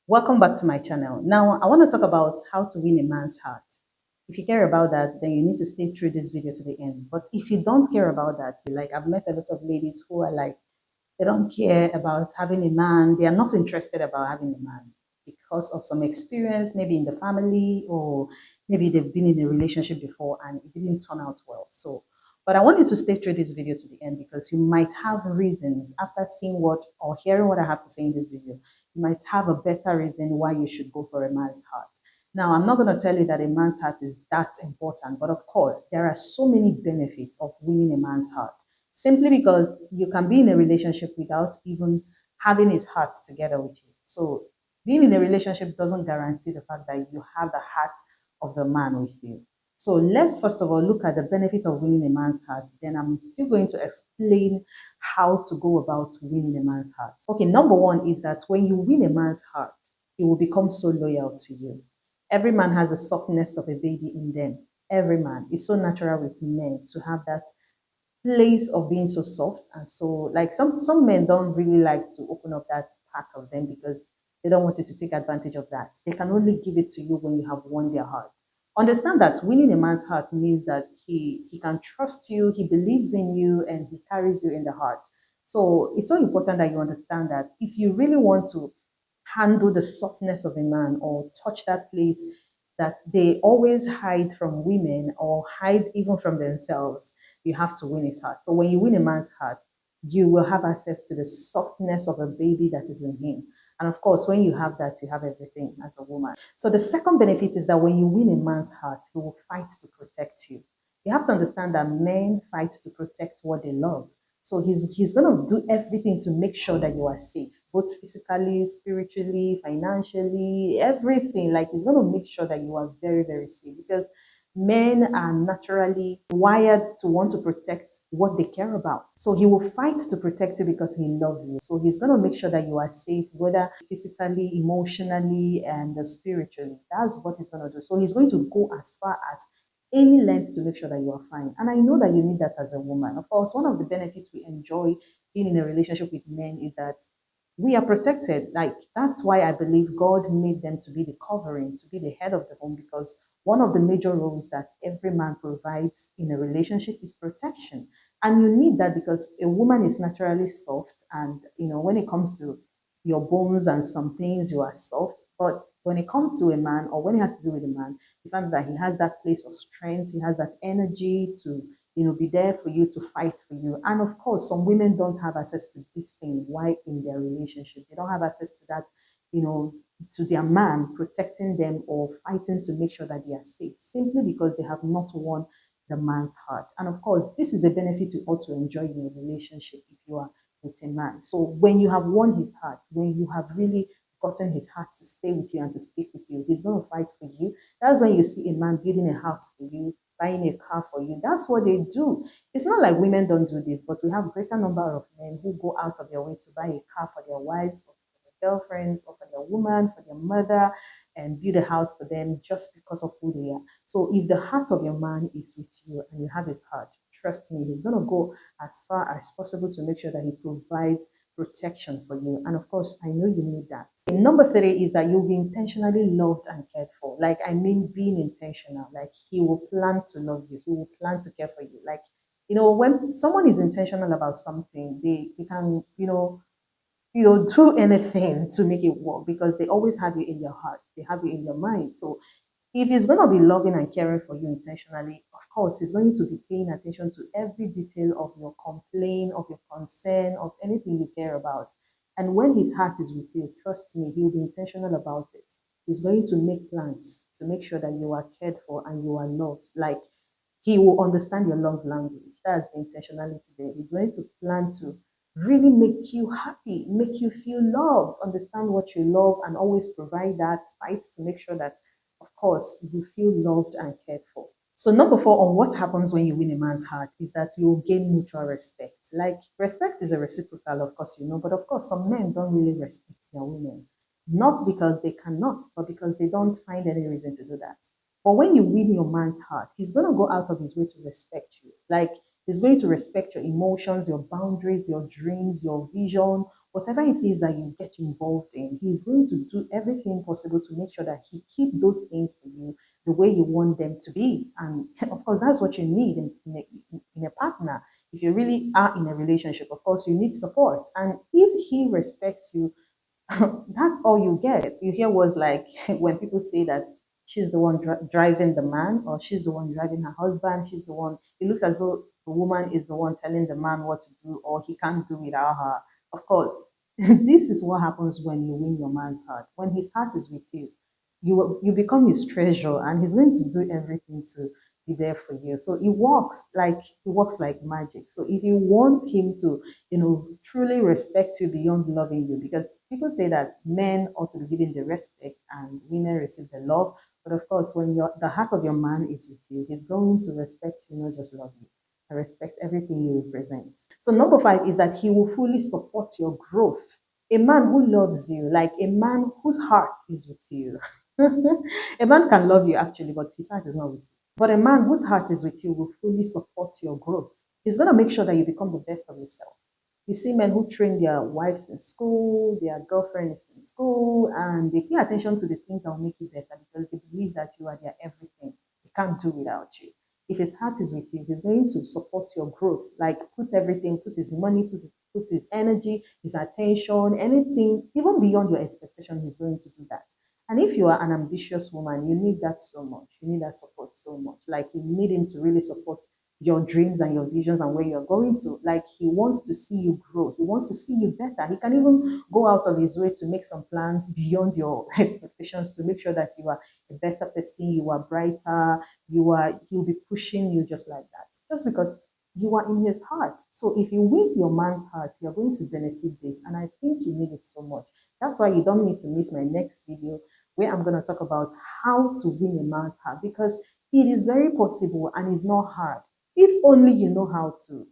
Welcome back to my channel. Now, I want to talk about how to win a man's heart. If you care about that, then you need to stay through this video to the end. But if you don't care about that, like I've met a lot of ladies who are like, they don't care about having a man. They are not interested about having a man because of some experience, maybe in the family, or maybe they've been in a relationship before and it didn't turn out well. But I want you to stay through this video to the end because you might have reasons after seeing what or hearing what I have to say in this video. You might have a better reason why you should go for a man's heart. Now, I'm not going to tell you that a man's heart is that important, but of course, there are so many benefits of winning a man's heart simply because you can be in a relationship without even having his heart together with you. So, being in a relationship doesn't guarantee the fact that you have the heart of the man with you. So, let's first of all look at the benefit of winning a man's heart. Then, I'm still going to explain how to go about winning a man's heart. Okay, number one is that when you win a man's heart, he will become so loyal to you. Every man has a softness of a baby in them. Every man. It's so natural with men to have that place of being so soft and so like some men don't really like to open up that part of them because they don't want you to take advantage of that. They can only give it to you when you have won their heart. Understand that winning a man's heart means that he can trust you, he believes in you, and he carries you in the heart. So it's so important that you understand that if you really want to handle the softness of a man or touch that place that they always hide from women or hide even from themselves, you have to win his heart. So when you win a man's heart, you will have access to the softness of a baby that is in him. And of course, when you have that, you have everything as a woman. So the second benefit is that when you win a man's heart, he will fight to protect you. You have to understand that men fight to protect what they love. So he's gonna do everything to make sure that you are safe, both physically, spiritually, financially, everything. Like he's gonna make sure that you are very, very safe because men are naturally wired to want to protect what they care about. So he will fight to protect you because he loves you. So he's going to make sure that you are safe, whether physically, emotionally, and spiritually. That's what he's going to do. So he's going to go as far as any length to make sure that you are fine. And I know that you need that as a woman. Of course, one of the benefits we enjoy being in a relationship with men is that we are protected. Like that's why I believe God made them to be the covering, to be the head of the home, because one of the major roles that every man provides in a relationship is protection. And you need that because a woman is naturally soft. And, when it comes to your bones and some things, you are soft. But when it comes to a man or when it has to do with a man, you find that he has that place of strength, he has that energy to be there for you, to fight for you. And of course, some women don't have access to this thing while in their relationship. They don't have access to that, to their man protecting them or fighting to make sure that they are safe, simply because they have not won the man's heart. And of course, this is a benefit you ought to enjoy in a relationship if you are with a man. So when you have won his heart, when you have really gotten his heart to stay with you and to stick with you, he's going to fight for you. That's when you see a man building a house for you, buying a car for you. That's what they do. It's not like women don't do this, but we have greater number of men who go out of their way to buy a car for their wives or for their girlfriends or for their woman, for their mother, and build a house for them just because of who they are. So if the heart of your man is with you and you have his heart, trust me, he's going to go as far as possible to make sure that he provides protection for you. And of course, I know you need that. And number three is that you'll be intentionally loved and cared for. Like, I mean, being intentional. Like, he will plan to love you, he will plan to care for you. Like, when someone is intentional about something, they can, do anything to make it work because they always have you in their heart, they have you in your mind. So if he's going to be loving and caring for you intentionally, of course, he's going to be paying attention to every detail of your complaint, of your concern, of anything you care about. And when his heart is with you, trust me, he'll be intentional about it. He's going to make plans to make sure that you are cared for and you are loved. Like, he will understand your love language. That's the intentionality there. He's going to plan to really make you happy, make you feel loved, understand what you love, and always provide that fight to make sure that, of course, you feel loved and cared for. So, number four on what happens when you win a man's heart is that you will gain mutual respect. Like, respect is a reciprocal, of course, but of course, some men don't really respect their women. Not because they cannot, but because they don't find any reason to do that. But when you win your man's heart, he's going to go out of his way to respect you. Like, he's going to respect your emotions, your boundaries, your dreams, your vision, whatever it is that you get involved in, he's going to do everything possible to make sure that he keep those things for you the way you want them to be. And of course, that's what you need in a partner. If you really are in a relationship, of course, you need support. And if he respects you, that's all you get. You hear words like when people say that she's the one driving the man, or she's the one driving her husband, she's the one, it looks as though the woman is the one telling the man what to do, or he can't do without her. Of course, this is what happens when you win your man's heart. When his heart is with you become his treasure, and he's going to do everything to be there for you. So it works like magic. So if you want him to, truly respect you beyond loving you, because people say that men ought to be given the respect and women receive the love. But of course, when the heart of your man is with you, he's going to respect you, not just love you. I respect everything you represent. So number 5 is that he will fully support your growth. A man who loves you, like a man whose heart is with you. A man can love you actually, but his heart is not with you. But a man whose heart is with you will fully support your growth. He's going to make sure that you become the best of yourself. You see men who train their wives in school, their girlfriends in school, and they pay attention to the things that will make you better because they believe that you are their everything. They can't do without you. If his heart is with you, he's going to support your growth. Like put everything, put his money, put his energy, his attention, anything, even beyond your expectation, he's going to do that. And if you are an ambitious woman, you need that so much. You need that support so much. Like you need him to really support your dreams and your visions and where you're going to. Like he wants to see you grow. He wants to see you better. He can even go out of his way to make some plans beyond your expectations to make sure that you are a better person, you are brighter, he'll be pushing you just like that. Just because you are in his heart. So if you win your man's heart, you're going to benefit this. And I think you need it so much. That's why you don't need to miss my next video where I'm going to talk about how to win a man's heart, because it is very possible and it's not hard. If only you know how to.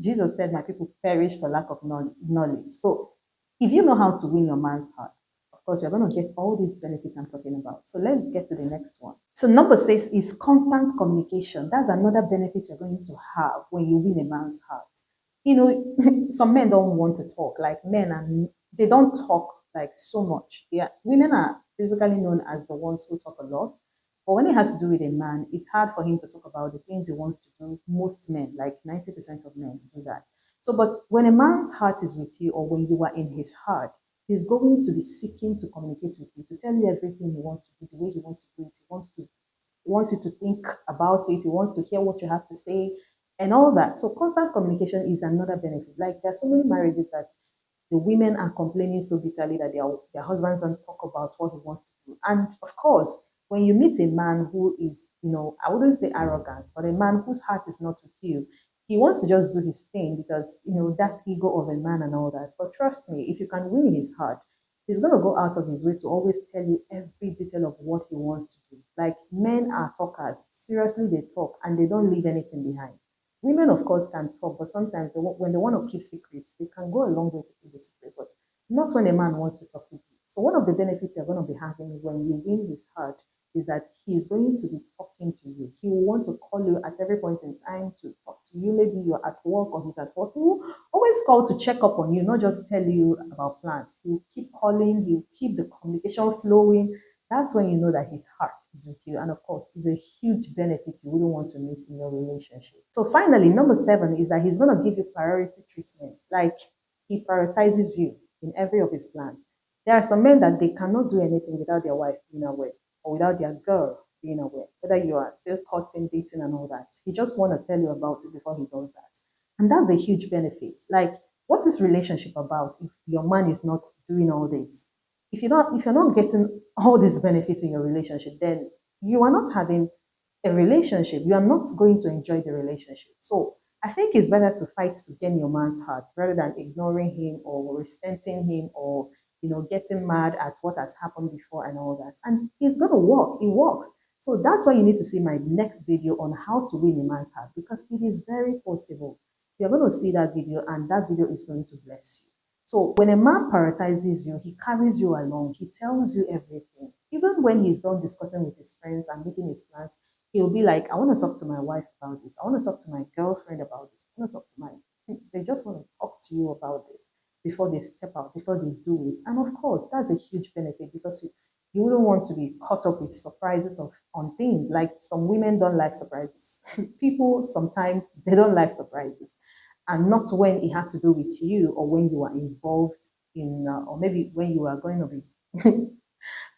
Jesus said, my people perish for lack of knowledge. So if you know how to win your man's heart, of course, you're going to get all these benefits I'm talking about. So let's get to the next one. So number 6 is constant communication. That's another benefit you're going to have when you win a man's heart. Some men don't want to talk. Like men, and they don't talk like so much. Yeah, women are physically known as the ones who talk a lot. But when it has to do with a man, it's hard for him to talk about the things he wants to do. Most men, like 90% of men, do that. So, but when a man's heart is with you, or when you are in his heart, he's going to be seeking to communicate with you, to tell you everything he wants to do, the way he wants to do it. He wants you to think about it. He wants to hear what you have to say and all that. So constant communication is another benefit. Like there are so many marriages that the women are complaining so bitterly that their husbands don't talk about what he wants to do. And of course, when you meet a man who is, I wouldn't say arrogant, but a man whose heart is not with you, he wants to just do his thing because, that ego of a man and all that. But trust me, if you can win his heart, he's going to go out of his way to always tell you every detail of what he wants to do. Like men are talkers. Seriously, they talk and they don't leave anything behind. Women, of course, can talk, but sometimes when they want to keep secrets, they can go a long way to keep the secret, but not when a man wants to talk with you. So one of the benefits you're going to be having when you win his heart is that he's going to be talking to you. He will want to call you at every point in time to talk to you. Maybe you're at work or he's at work. He will always call to check up on you, not just tell you about plans. He'll keep calling, he'll keep the communication flowing. That's when you know that his heart is with you. And of course, it's a huge benefit you wouldn't want to miss in your relationship. So finally, number 7 is that he's going to give you priority treatment. Like he prioritizes you in every of his plans. There are some men that they cannot do anything without their wife being aware or without their girl being aware, whether you are still courting, dating, and all that. He just want to tell you about it before he does that. And that's a huge benefit. Like, what is relationship about if your man is not doing all this? If you're not getting all these benefits in your relationship, then you are not having a relationship. You are not going to enjoy the relationship. So I think it's better to fight to gain your man's heart rather than ignoring him or resenting him or getting mad at what has happened before and all that. And it's gonna work. It works. So that's why you need to see my next video on how to win a man's heart, because it is very possible. You're going to see that video and that video is going to bless you. So when a man prioritizes you, he carries you along, he tells you everything. Even when he's done discussing with his friends and making his plans, he'll be like, I want to talk to my wife about this. I want to talk to my girlfriend about this. I want to talk to my, they just want to talk to you about this. before they step out, before they do it. And of course, that's a huge benefit because you wouldn't want to be caught up with surprises on things. Like some women don't like surprises. People sometimes they don't like surprises. And not when it has to do with you or when you are involved in, or maybe when you are going to be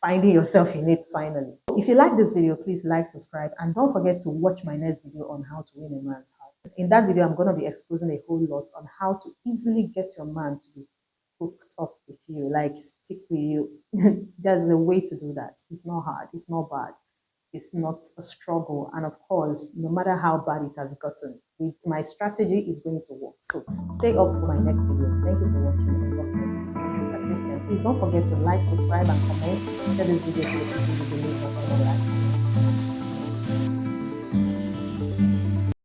finding yourself in it finally. If you like this video, please like, subscribe, and don't forget to watch my next video on how to win a man's heart. In that video, I'm going to be exposing a whole lot on how to easily get your man to be hooked up with you, like stick with you. There's a way to do that. It's not hard, it's not bad, it's not a struggle. And of course, no matter how bad it has gotten, with my strategy is going to work. So stay up for my next video. Thank you for watching and God bless you. I'm Mr. Christian. Please don't forget to like, subscribe, and comment. Share this video to the people you believe are going to like.